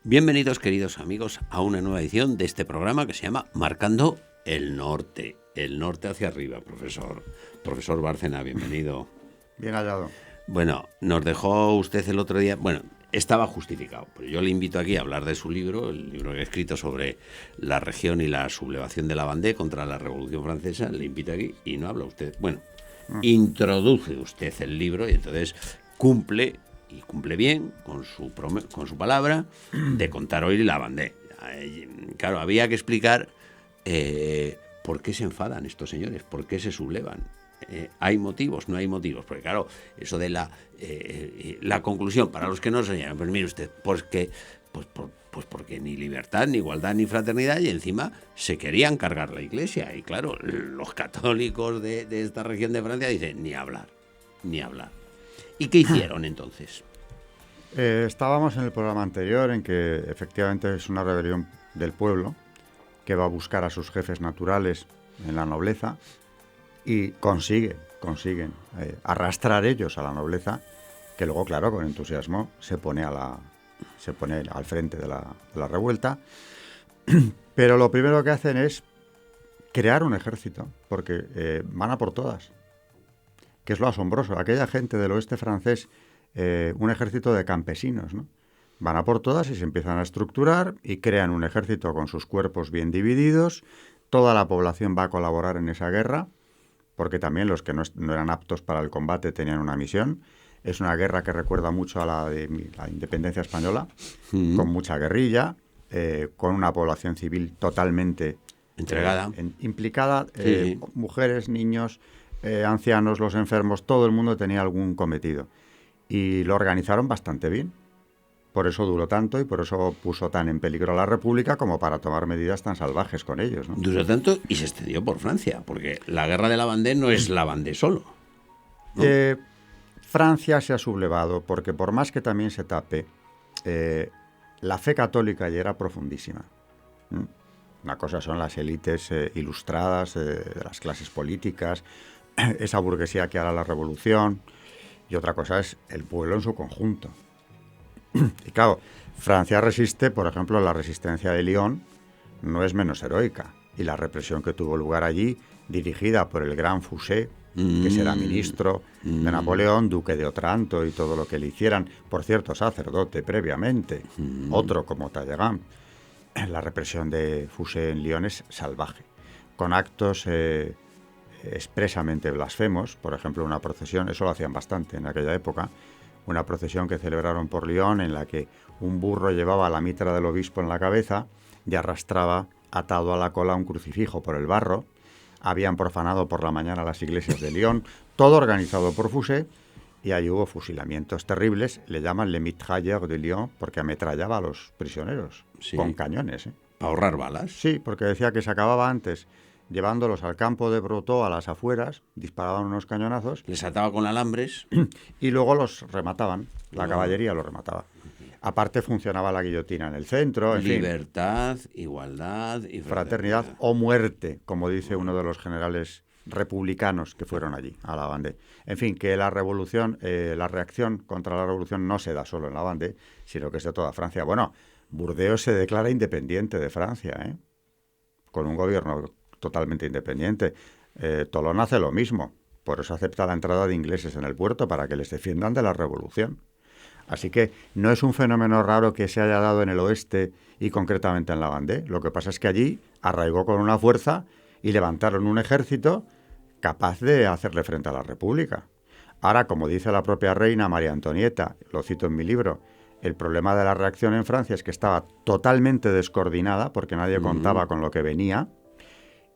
Bienvenidos, queridos amigos, a una nueva edición de este programa que se llama Marcando el Norte. El norte hacia arriba, profesor. Profesor Bárcena, bienvenido. Bien hallado. Bueno, nos dejó usted el otro día... Bueno, estaba justificado, pero yo le invito aquí a hablar de su libro, el libro que ha escrito sobre la región y la sublevación de la Vendée contra la Revolución Francesa. Le invito aquí y no habla usted. Bueno, introduce usted el libro y entonces cumple bien con su palabra de contar hoy la Vendée. Claro, había que explicar por qué se enfadan estos señores, por qué se sublevan. ¿Hay motivos? No hay motivos. Porque claro, eso de la conclusión, para los que no se llaman, pues mire usted, porque ni libertad, ni igualdad, ni fraternidad, y encima se querían cargar la Iglesia. Y claro, los católicos de esta región de Francia dicen, ni hablar. ¿Y qué hicieron entonces? Estábamos en el programa anterior en que efectivamente es una rebelión del pueblo que va a buscar a sus jefes naturales en la nobleza y consiguen arrastrar ellos a la nobleza, que luego, claro, con entusiasmo se pone al frente de la revuelta. Pero lo primero que hacen es crear un ejército, porque van a por todas, que es lo asombroso. Aquella gente del oeste francés, un ejército de campesinos, ¿no? Van a por todas y se empiezan a estructurar y crean un ejército con sus cuerpos bien divididos. Toda la población va a colaborar en esa guerra, porque también los que no eran aptos para el combate tenían una misión. Es una guerra que recuerda mucho a la de la independencia española, con mucha guerrilla, con una población civil totalmente entregada, implicada, mujeres, niños, ancianos, los enfermos, todo el mundo tenía algún cometido. Y lo organizaron bastante bien. Por eso duró tanto y por eso puso tan en peligro a la República como para tomar medidas tan salvajes con ellos, ¿no? Duró tanto y se extendió por Francia, porque la guerra de la Vendée no es la Vendée solo, ¿no? Francia se ha sublevado porque por más que también se tape, la fe católica ya era profundísima. Una cosa son las élites ilustradas de las clases políticas, esa burguesía que hará la revolución, y otra cosa es el pueblo en su conjunto. Y claro, Francia resiste, por ejemplo, la resistencia de Lyon no es menos heroica. Y la represión que tuvo lugar allí, dirigida por el gran Fouché, que será ministro de Napoleón, duque de Otranto y todo lo que le hicieran, por cierto, sacerdote previamente, otro como Talleyrand. La represión de Fouché en Lyon es salvaje, con actos expresamente blasfemos. Por ejemplo, una procesión, eso lo hacían bastante en aquella época, una procesión que celebraron por Lyon en la que un burro llevaba la mitra del obispo en la cabeza y arrastraba atado a la cola un crucifijo por el barro. Habían profanado por la mañana las iglesias de Lyon, todo organizado por Fouché, y ahí hubo fusilamientos terribles. Le llaman le mitrailleur de Lyon porque ametrallaba a los prisioneros con cañones. ¿Para ahorrar balas? Sí, porque decía que se acababa antes llevándolos al campo de Brotteaux, a las afueras, disparaban unos cañonazos. Les ataba con alambres. Y luego los remataban, la caballería los remataba. Aparte funcionaba la guillotina en el centro, en Libertad, igualdad y fraternidad o muerte, como dice uno de los generales republicanos que fueron allí, a la Vendée. En fin, que la revolución, la reacción contra la revolución no se da solo en la Vendée, sino que es de toda Francia. Bueno, Burdeos se declara independiente de Francia, con un gobierno totalmente independiente. Tolón hace lo mismo, por eso acepta la entrada de ingleses en el puerto para que les defiendan de la revolución. Así que no es un fenómeno raro que se haya dado en el oeste y concretamente en la Vendée. Lo que pasa es que allí arraigó con una fuerza y levantaron un ejército capaz de hacerle frente a la República. Ahora, como dice la propia reina María Antonieta, lo cito en mi libro, el problema de la reacción en Francia es que estaba totalmente descoordinada porque nadie contaba con lo que venía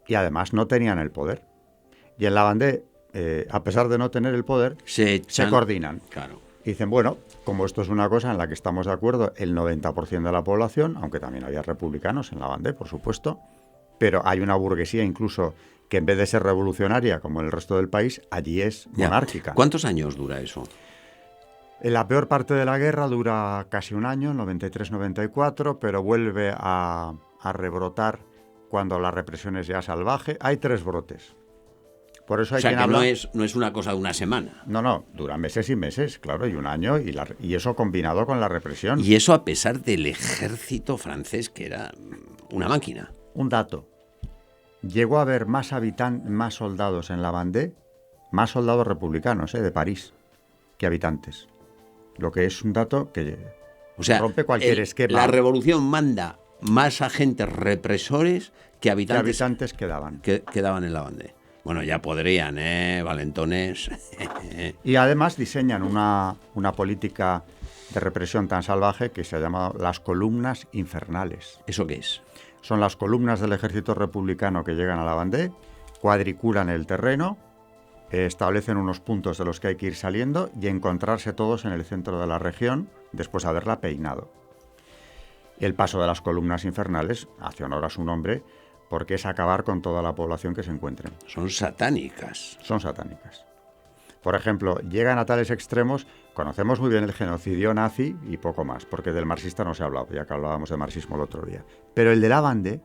y además no tenían el poder. Y en la Vendée, a pesar de no tener el poder, se coordinan. Claro. Y dicen, bueno, como esto es una cosa en la que estamos de acuerdo el 90% de la población, aunque también había republicanos en la Vendée, por supuesto, pero hay una burguesía incluso que en vez de ser revolucionaria como en el resto del país, allí es monárquica. ¿Cuántos años dura eso? La peor parte de la guerra dura casi un año, 93-94, pero vuelve a rebrotar cuando la represión es ya salvaje. Hay 3 brotes. Por eso O hay sea, quien que habla... no es una cosa de una semana. No, dura meses y meses, claro, y un año, y eso combinado con la represión. Y eso a pesar del ejército francés, que era una máquina. Un dato. Llegó a haber más soldados en la Vendée, más soldados republicanos, de París, que habitantes. Lo que es un dato que O sea, rompe cualquier esquema. la revolución manda más agentes represores que habitantes quedaban. Que quedaban en la Vendée. Bueno, ya podrían, valentones. Y además diseñan una política de represión tan salvaje que se ha llamado las columnas infernales. ¿Eso qué es? Son las columnas del ejército republicano que llegan a la Vendée, cuadriculan el terreno, establecen unos puntos de los que hay que ir saliendo y encontrarse todos en el centro de la región después de haberla peinado. El paso de las columnas infernales hace honor a su nombre porque es acabar con toda la población que se encuentren. Son satánicas. Son satánicas. Por ejemplo, llegan a tales extremos, conocemos muy bien el genocidio nazi y poco más, porque del marxista no se ha hablado, ya que hablábamos de marxismo el otro día. Pero el de la Vendée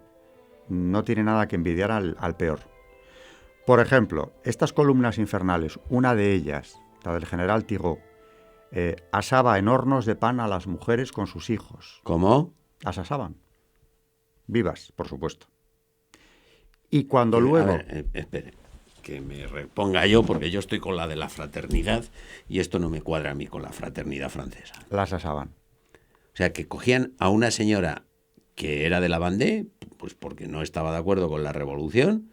no tiene nada que envidiar al peor. Por ejemplo, estas columnas infernales, una de ellas, la del general Thibaut, asaba en hornos de pan a las mujeres con sus hijos. ¿Cómo? Las asaban. Vivas, por supuesto. Y cuando luego... A ver, espere, que me reponga yo, porque yo estoy con la de la fraternidad y esto no me cuadra a mí con la fraternidad francesa. Las asaban. O sea, que cogían a una señora que era de la Vendée, pues porque no estaba de acuerdo con la revolución,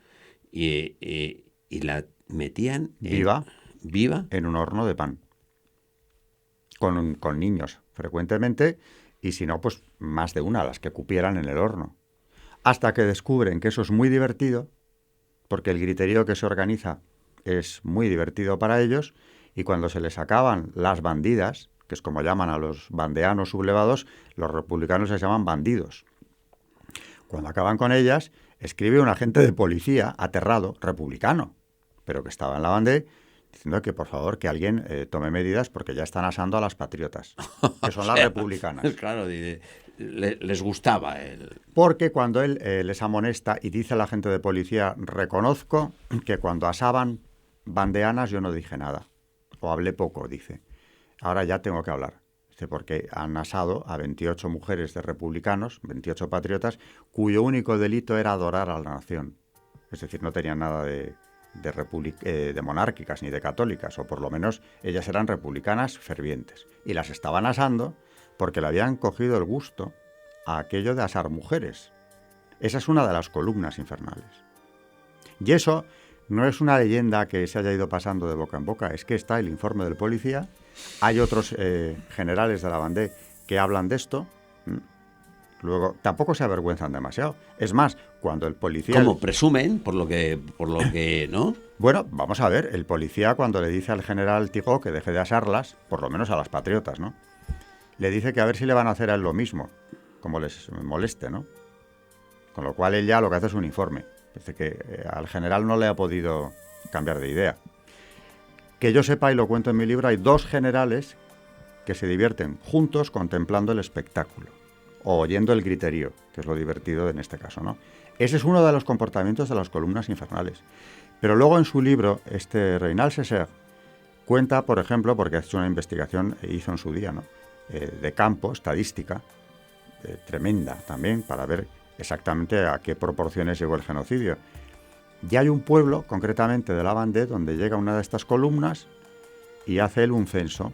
y la metían viva en un horno de pan. Con niños, frecuentemente, y si no, pues más de una, las que cupieran en el horno. Hasta que descubren que eso es muy divertido, porque el griterío que se organiza es muy divertido para ellos, y cuando se les acaban las bandidas, que es como llaman a los vandeanos sublevados, los republicanos se llaman bandidos. Cuando acaban con ellas, escribe un agente de policía aterrado, republicano, pero que estaba en la Vendée, diciendo que por favor que alguien tome medidas porque ya están asando a las patriotas, que son las republicanas. Claro, les gustaba. Porque cuando él les amonesta y dice al agente de policía, reconozco que cuando asaban vandeanas yo no dije nada, o hablé poco, dice. Ahora ya tengo que hablar. Dice, porque han asado a 28 mujeres de republicanos, 28 patriotas, cuyo único delito era adorar a la nación. Es decir, no tenían nada de monárquicas ni de católicas, o por lo menos ellas eran republicanas fervientes. Y las estaban asando porque le habían cogido el gusto a aquello de asar mujeres. Esa es una de las columnas infernales. Y eso no es una leyenda que se haya ido pasando de boca en boca, es que está el informe del policía. Hay otros generales de la Vendée que hablan de esto. Luego, tampoco se avergüenzan demasiado. Es más, cuando el policía... ¿Cómo? ¿Presumen? Por lo que ¿no? Bueno, vamos a ver. El policía, cuando le dice al general Thibaut que deje de asarlas, por lo menos a las patriotas, ¿no? Le dice que a ver si le van a hacer a él lo mismo, como les moleste, ¿no? Con lo cual él ya lo que hace es un informe. Dice que al general no le ha podido cambiar de idea. Que yo sepa, y lo cuento en mi libro, hay 2 generales que se divierten juntos contemplando el espectáculo o oyendo el griterío, que es lo divertido en este caso, ¿no? Ese es uno de los comportamientos de las columnas infernales. Pero luego en su libro, Reynal Césaire cuenta, por ejemplo, porque ha hecho una investigación, hizo en su día, ¿no? De campo, estadística, tremenda también, para ver exactamente a qué proporciones llegó el genocidio. Y hay un pueblo, concretamente de la Vendée, donde llega una de estas columnas y hace él un censo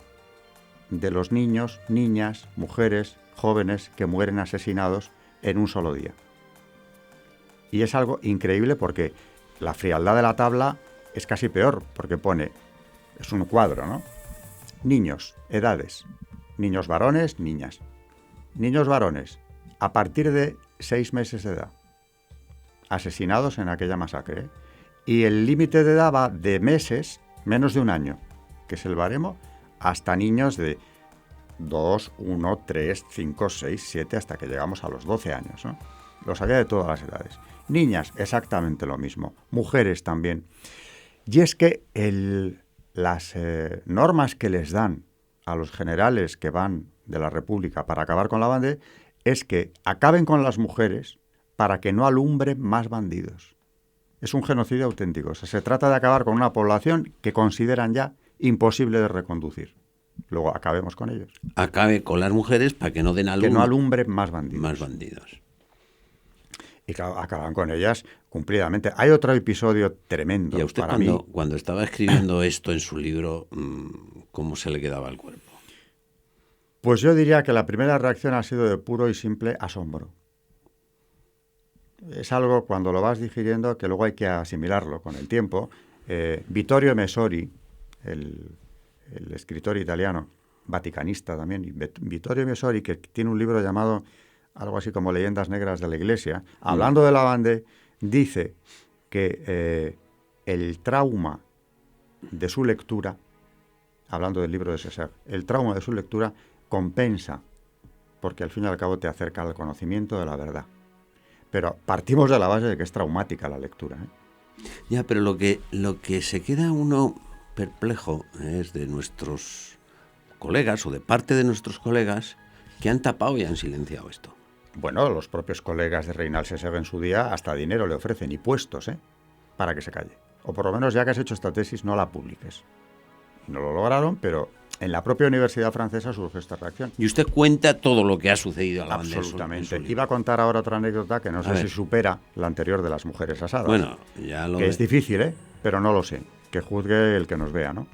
de los niños, niñas, mujeres, jóvenes que mueren asesinados en un solo día. Y es algo increíble porque la frialdad de la tabla es casi peor, porque pone, es un cuadro, ¿no? Niños, edades, niños varones, niñas. Niños varones, a partir de 6 meses de edad, asesinados en aquella masacre, ¿eh? Y el límite de edad va de meses, menos de un año, que es el baremo, hasta niños de 2, 1, 3, 5, 6, 7, hasta que llegamos a los 12 años, ¿no? Los había de todas las edades. Niñas, exactamente lo mismo. Mujeres también. Y es que las normas que les dan a los generales que van de la República para acabar con la Vendée es que acaben con las mujeres para que no alumbren más bandidos. Es un genocidio auténtico. O sea, se trata de acabar con una población que consideran ya imposible de reconducir. Luego acabemos con ellos. Acabe con las mujeres para que no den Que no alumbren más bandidos. Más bandidos. Y claro, acaban con ellas cumplidamente. Hay otro episodio tremendo y a usted para cuando estaba escribiendo esto en su libro, ¿cómo se le quedaba el cuerpo? Pues yo diría que la primera reacción ha sido de puro y simple asombro. Es algo, cuando lo vas digiriendo, que luego hay que asimilarlo con el tiempo. Vittorio Messori, el escritor italiano, vaticanista también, Vittorio Messori, que tiene un libro llamado algo así como Leyendas Negras de la Iglesia, hablando de Lavandé, dice que el trauma de su lectura, hablando del libro de César, el trauma de su lectura compensa, porque al fin y al cabo te acerca al conocimiento de la verdad. Pero partimos de la base de que es traumática la lectura, ¿eh? Ya, pero lo que se queda uno perplejo es de nuestros colegas, o de parte de nuestros colegas, que han tapado y han silenciado esto. Bueno, los propios colegas de Reynal Sesega en su día hasta dinero le ofrecen y puestos, para que se calle. O por lo menos, ya que has hecho esta tesis, no la publiques. Y no lo lograron, pero en la propia Universidad Francesa surgió esta reacción. Y usted cuenta todo lo que ha sucedido a la banda. Absolutamente. Iba a contar ahora otra anécdota que no sé si supera la anterior de las mujeres asadas. Bueno, ya lo que es difícil, pero no lo sé. Que juzgue el que nos vea, ¿no?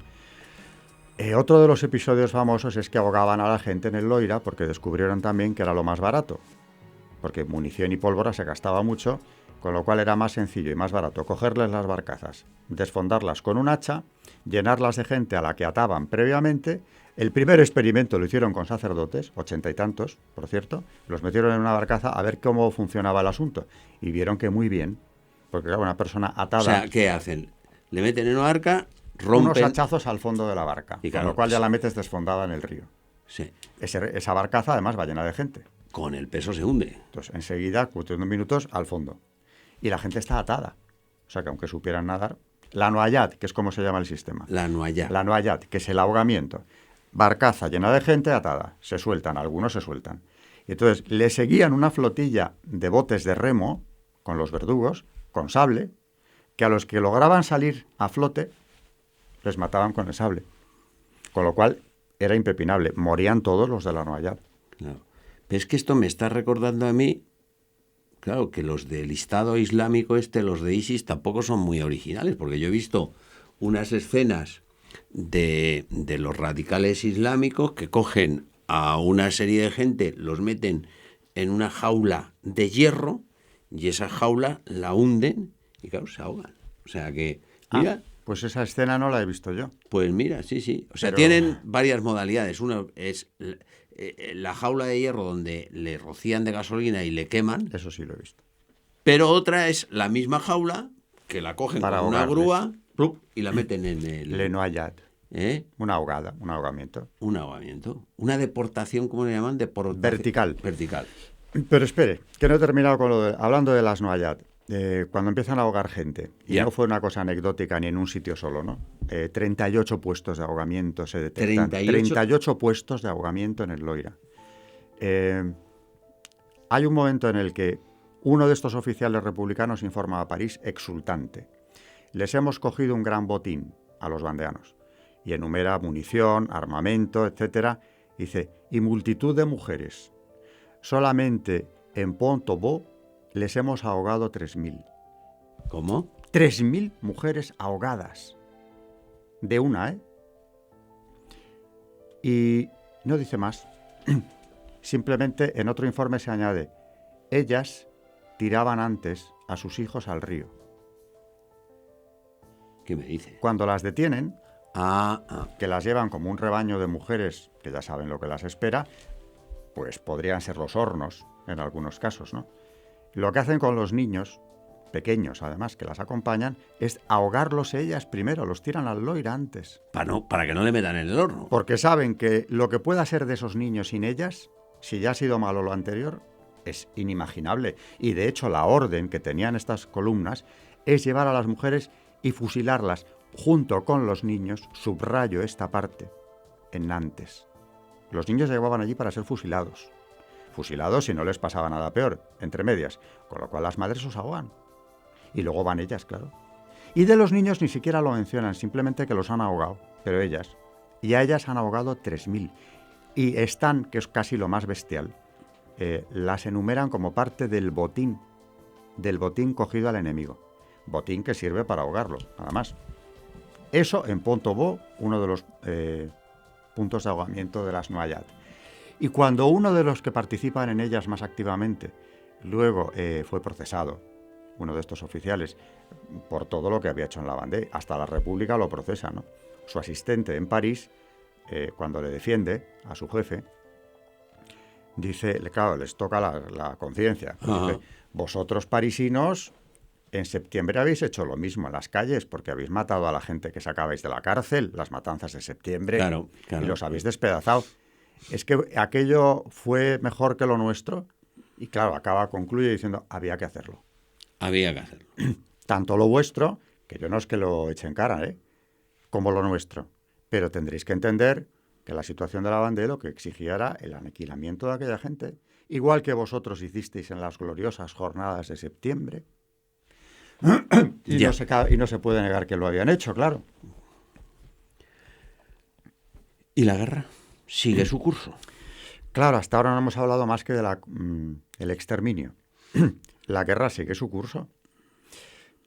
Otro de los episodios famosos es que ahogaban a la gente en el Loira porque descubrieron también que era lo más barato. Porque munición y pólvora se gastaba mucho, con lo cual era más sencillo y más barato cogerles las barcazas, desfondarlas con un hacha, llenarlas de gente a la que ataban previamente. El primer experimento lo hicieron con sacerdotes, 80 y tantos, por cierto, los metieron en una barcaza a ver cómo funcionaba el asunto. Y vieron que muy bien, porque era una persona atada... O sea, ¿qué hacen? Le meten en una barca, rompen... unos hachazos al fondo de la barca, y claro, con lo cual ya la metes desfondada en el río. Sí. Esa barcaza además va llena de gente. Con el peso se hunde. Entonces, enseguida, cuestión de minutos, al fondo. Y la gente está atada. O sea, que aunque supieran nadar... La noyade, que es como se llama el sistema. La noyade. La noyade, que es el ahogamiento. Barcaza llena de gente atada. Se sueltan, algunos se sueltan. Y entonces, le seguían una flotilla de botes de remo, con los verdugos, con sable, que a los que lograban salir a flote, les mataban con el sable. Con lo cual, era impepinable. Morían todos los de la noyade. Claro. Pero es que esto me está recordando a mí, claro, que los del Estado Islámico los de ISIS, tampoco son muy originales, porque yo he visto unas escenas de los radicales islámicos que cogen a una serie de gente, los meten en una jaula de hierro y esa jaula la hunden y claro, se ahogan. O sea que, mira... Pues esa escena no la he visto yo. Pues mira, sí. O sea, tienen varias modalidades. Una es la jaula de hierro donde le rocían de gasolina y le queman. Eso sí lo he visto. Pero otra es la misma jaula que la cogen para con una grúa y la meten en el... Le noyade. Una ahogada, un ahogamiento. Un ahogamiento. Una deportación, ¿cómo le llaman? Vertical. Vertical. Pero espere, que no he terminado con hablando de las noyade. Cuando empiezan a ahogar gente, y no fue una cosa anecdótica ni en un sitio solo, ¿no? 38 puestos de ahogamiento se detectan. 38 puestos de ahogamiento en el Loira. Hay un momento en el que uno de estos oficiales republicanos informa a París exultante. Les hemos cogido un gran botín a los vandeanos. Y enumera munición, armamento, etcétera. Dice, y multitud de mujeres. Solamente en Pont-au-Veau les hemos ahogado 3.000. ¿Cómo? 3.000 mujeres ahogadas. De una, Y no dice más. Simplemente en otro informe se añade, ellas tiraban antes a sus hijos al río. ¿Qué me dice? Cuando las detienen, que las llevan como un rebaño de mujeres que ya saben lo que las espera, pues podrían ser los hornos en algunos casos, ¿no? Lo que hacen con los niños, pequeños además, que las acompañan, es ahogarlos ellas primero, los tiran al Loira antes. Para que no le metan en el horno. Porque saben que lo que pueda ser de esos niños sin ellas, si ya ha sido malo lo anterior, es inimaginable. Y de hecho la orden que tenían estas columnas es llevar a las mujeres y fusilarlas junto con los niños, subrayo esta parte, en Nantes. Los niños se llevaban allí para ser fusilados. Fusilados si no les pasaba nada peor, entre medias, con lo cual las madres os ahogan. Y luego van ellas, claro. Y de los niños ni siquiera lo mencionan, simplemente que los han ahogado, pero ellas. Y a ellas han ahogado 3.000. Y están, que es casi lo más bestial, las enumeran como parte del botín cogido al enemigo. Botín que sirve para ahogarlo, nada más. Eso en Pont-au-Vaux, uno de los puntos de ahogamiento de las Noaillat. Y cuando uno de los que participan en ellas más activamente luego fue procesado, uno de estos oficiales, por todo lo que había hecho en la Vendée, hasta la República lo procesa, ¿no? Su asistente en París, cuando le defiende a su jefe, dice, claro, les toca la conciencia. Dice, vosotros parisinos en septiembre habéis hecho lo mismo en las calles, porque habéis matado a la gente que sacabais de la cárcel, las matanzas de septiembre, claro. Y los habéis despedazado. Es que aquello fue mejor que lo nuestro. Y claro, concluye diciendo, había que hacerlo. Había que hacerlo. Tanto lo vuestro, que yo no es que lo eche en cara, como lo nuestro. Pero tendréis que entender que la situación de la Vendée lo que exigía era el aniquilamiento de aquella gente, igual que vosotros hicisteis en las gloriosas jornadas de septiembre. Y no se puede negar que lo habían hecho, claro. ¿Y la guerra sigue su curso? Claro, hasta ahora no hemos hablado más que del exterminio. La guerra sigue su curso.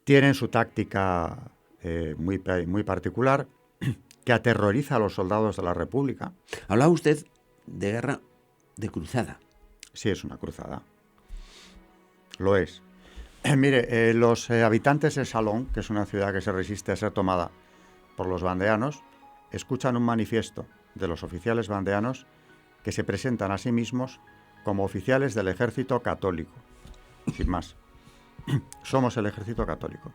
Tienen su táctica muy particular que aterroriza a los soldados de la República. Hablaba usted de guerra de cruzada. Sí, es una cruzada. Lo es. Mire, los habitantes de Salon, que es una ciudad que se resiste a ser tomada por los vandeanos, escuchan un manifiesto de los oficiales vandeanos que se presentan a sí mismos como oficiales del ejército católico. Sin más. Somos el ejército católico.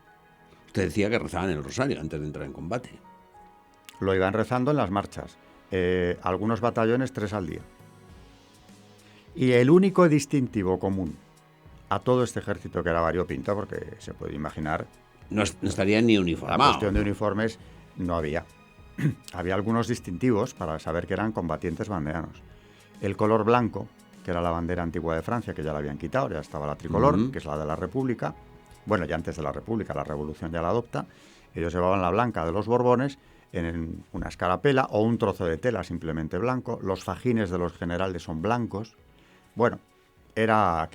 Usted decía que rezaban el rosario antes de entrar en combate. Lo iban rezando en las marchas. Algunos batallones 3 al día. Y el único distintivo común a todo este ejército, que era variopinto, porque se puede imaginar... No estarían ni uniformados. La cuestión de uniformes no había. Había algunos distintivos para saber que eran combatientes vandeanos. El color blanco, que era la bandera antigua de Francia, que ya la habían quitado, ya estaba la tricolor, que es la de la República. Bueno, ya antes de la República, la Revolución ya la adopta. Ellos llevaban la blanca de los Borbones en una escarapela o un trozo de tela simplemente blanco. Los fajines de los generales son blancos. Bueno, era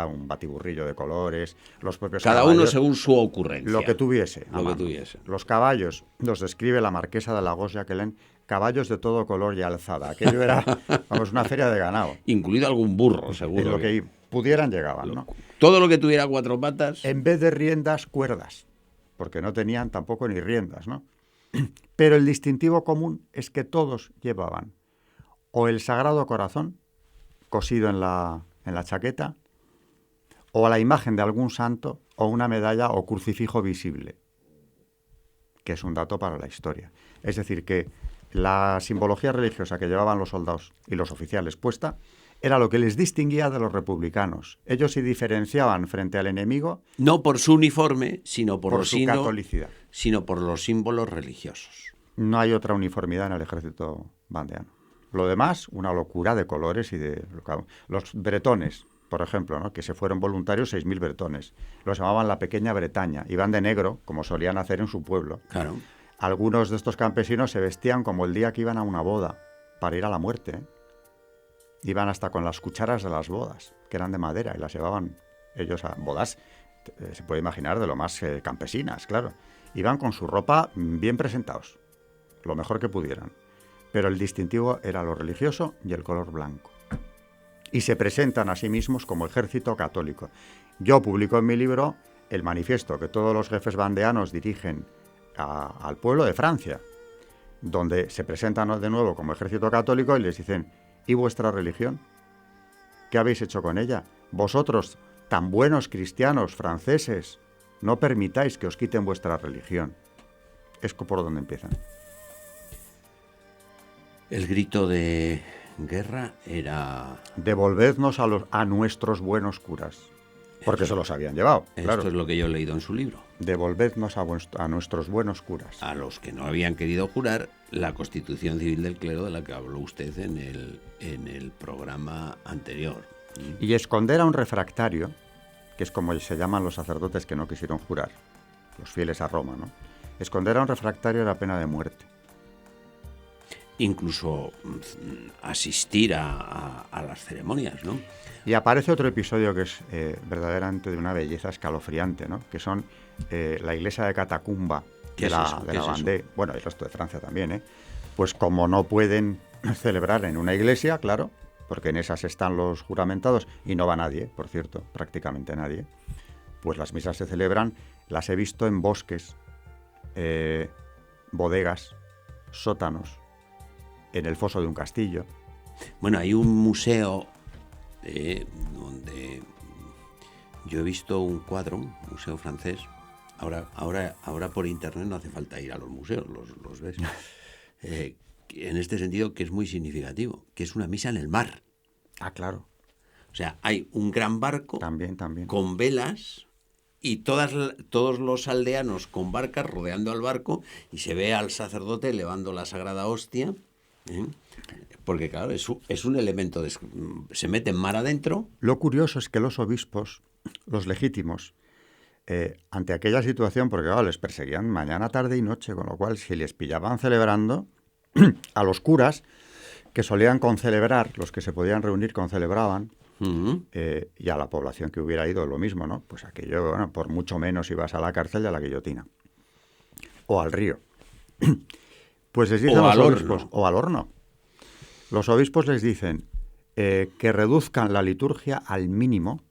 un batiburrillo de colores. Los propios Cada caballos, uno según su ocurrencia. Lo que tuviese. Lo que tuviese. Los caballos, los describe la marquesa de Lagos-Jacquelin, caballos de todo color y alzada. Aquello era, una feria de ganado. Incluido algún burro, seguro. En lo que pudieran llegaban, ¿no? Todo lo que tuviera 4 patas. En vez de riendas, cuerdas, porque no tenían tampoco ni riendas, ¿no? Pero el distintivo común es que todos llevaban o el Sagrado Corazón cosido en la chaqueta, o a la imagen de algún santo, o una medalla o crucifijo visible, que es un dato para la historia. Es decir, que la simbología religiosa que llevaban los soldados y los oficiales puesta era lo que les distinguía de los republicanos. Ellos se diferenciaban frente al enemigo... No por su uniforme, sino por su catolicidad. Sino por los símbolos religiosos. No hay otra uniformidad en el ejército vandeano. Lo demás, una locura de colores y de... Los bretones, por ejemplo, ¿no? Que se fueron voluntarios 6.000 bretones. Los llamaban la Pequeña Bretaña. Iban de negro, como solían hacer en su pueblo. Claro. Algunos de estos campesinos se vestían como el día que iban a una boda, para ir a la muerte. Iban hasta con las cucharas de las bodas, que eran de madera, y las llevaban ellos a bodas, se puede imaginar, de lo más campesinas, claro. Iban con su ropa bien presentados, lo mejor que pudieran. Pero el distintivo era lo religioso y el color blanco. Y se presentan a sí mismos como ejército católico. Yo publico en mi libro el manifiesto que todos los jefes vandeanos dirigen al pueblo de Francia, donde se presentan de nuevo como ejército católico y les dicen: ¿y vuestra religión? ¿Qué habéis hecho con ella? Vosotros, tan buenos cristianos franceses, no permitáis que os quiten vuestra religión. Es por donde empiezan. El grito de guerra era... Devolvednos a nuestros buenos curas. Porque se los habían llevado. Esto es lo que yo he leído en su libro. Devolvednos a nuestros buenos curas. A los que no habían querido jurar la Constitución Civil del Clero, de la que habló usted en el programa anterior. Y esconder a un refractario que es como se llaman los sacerdotes que no quisieron jurar, los fieles a Roma, ¿no? Esconder a un refractario era pena de muerte. Incluso asistir a las ceremonias, ¿no? Y aparece otro episodio que es verdaderamente de una belleza escalofriante, ¿no? Que son la iglesia de Catacumba de la Vendée, bueno, y el resto de Francia también, ¿eh? Pues como no pueden celebrar en una iglesia, claro, porque en esas están los juramentados, y no va nadie, por cierto, prácticamente nadie, pues las misas se celebran, las he visto en bosques, bodegas, sótanos, en el foso de un castillo. Bueno, hay un museo donde yo he visto un cuadro, un museo francés. Ahora por internet no hace falta ir a los museos, los ves. En este sentido, que es muy significativo, que es una misa en el mar. Ah, claro. O sea, hay un gran barco También. con velas y todos los aldeanos con barcas rodeando al barco, y se ve al sacerdote elevando la sagrada hostia, ¿eh? Porque claro, es un elemento, se mete en mar adentro. Lo curioso es que los obispos, los legítimos, ante aquella situación, porque claro, les perseguían mañana, tarde y noche, con lo cual si les pillaban celebrando, a los curas, que solían concelebrar, los que se podían reunir concelebraban, y a la población que hubiera ido lo mismo, ¿no? Pues aquello, bueno, por mucho menos ibas a la cárcel y a la guillotina. O al río. Pues les dicen los obispos, o al horno. Los obispos les dicen que reduzcan la liturgia al mínimo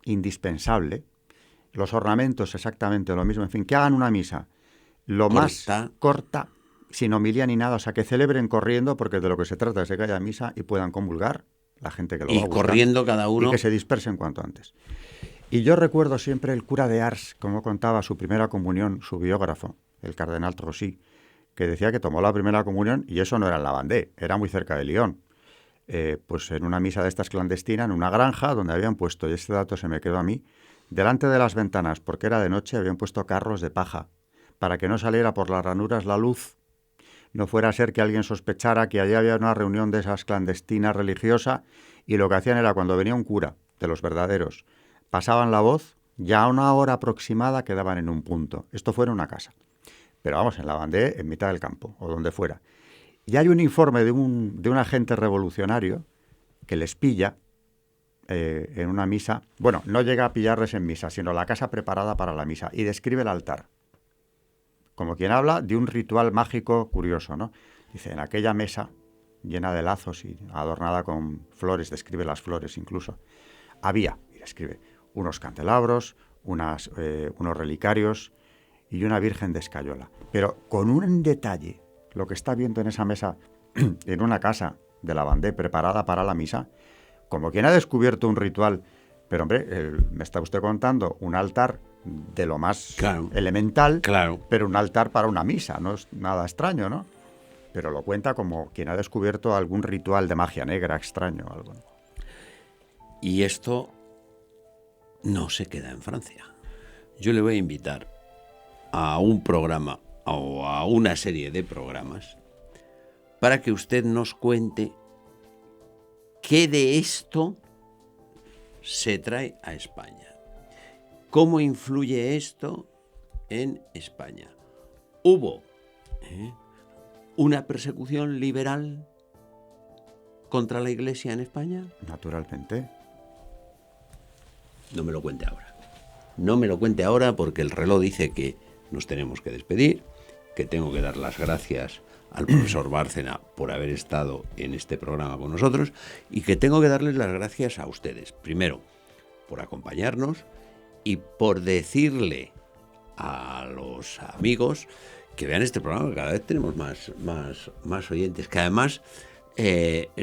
indispensable, los ornamentos exactamente lo mismo, en fin, que hagan una misa lo más corta, sin homilía ni nada, o sea, que celebren corriendo, porque de lo que se trata es de que haya misa y puedan comulgar la gente que lo va a buscar, corriendo cada uno, y que se dispersen cuanto antes. Y yo recuerdo siempre el cura de Ars, como contaba su primera comunión, su biógrafo, el cardenal Trossi, que decía que tomó la primera comunión, y eso no era en la Vendée, era muy cerca de Lyon, pues en una misa de estas clandestina, en una granja, donde habían puesto, y este dato se me quedó a mí, delante de las ventanas, porque era de noche, habían puesto carros de paja, para que no saliera por las ranuras la luz, no fuera a ser que alguien sospechara que allí había una reunión de esas clandestinas religiosa, y lo que hacían era, cuando venía un cura, de los verdaderos, pasaban la voz, ya a una hora aproximada quedaban en un punto. Esto fue en una casa. Pero vamos, en la Vendée, en mitad del campo, o donde fuera. Y hay un informe de un agente revolucionario que les pilla en una misa. Bueno, no llega a pillarles en misa, sino la casa preparada para la misa, y describe el altar. Como quien habla de un ritual mágico curioso, ¿no? Dice, en aquella mesa, llena de lazos y adornada con flores, describe las flores incluso, había, y describe, unos candelabros, unos relicarios y una virgen de escayola. Pero con un detalle, lo que está viendo en esa mesa, en una casa de la Vendée preparada para la misa, como quien ha descubierto un ritual. Pero hombre, me está usted contando un altar de lo más elemental, pero un altar para una misa, no es nada extraño, ¿no? Pero lo cuenta como quien ha descubierto algún ritual de magia negra extraño o algo. Y esto no se queda en Francia. Yo le voy a invitar a un programa o a una serie de programas para que usted nos cuente qué de esto se trae a España. ¿Cómo influye esto en España? ¿Hubo una persecución liberal contra la Iglesia en España? Naturalmente. No me lo cuente ahora. No me lo cuente ahora, porque el reloj dice que nos tenemos que despedir, que tengo que dar las gracias al profesor Bárcena por haber estado en este programa con nosotros, y que tengo que darles las gracias a ustedes. Primero, por acompañarnos, y por decirle a los amigos que vean este programa, que cada vez tenemos más oyentes, que además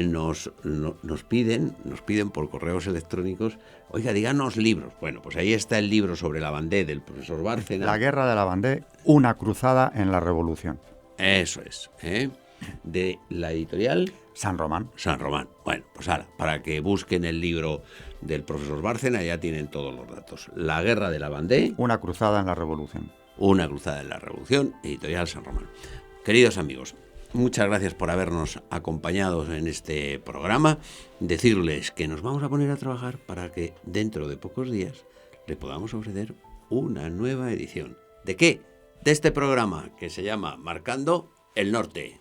nos piden por correos electrónicos, oiga, díganos libros. Bueno, pues ahí está el libro sobre la Vendée del profesor Bárcena. La guerra de la Vendée, una cruzada en la revolución. Eso es, de la editorial San Román. San Román. Bueno, pues ahora, para que busquen el libro del profesor Bárcena, ya tienen todos los datos. La guerra de la Vendée, una cruzada en la revolución. Una cruzada en la revolución, editorial San Román. Queridos amigos, muchas gracias por habernos acompañado en este programa. Decirles que nos vamos a poner a trabajar para que dentro de pocos días le podamos ofrecer una nueva edición. ¿De qué? De este programa que se llama Marcando el Norte.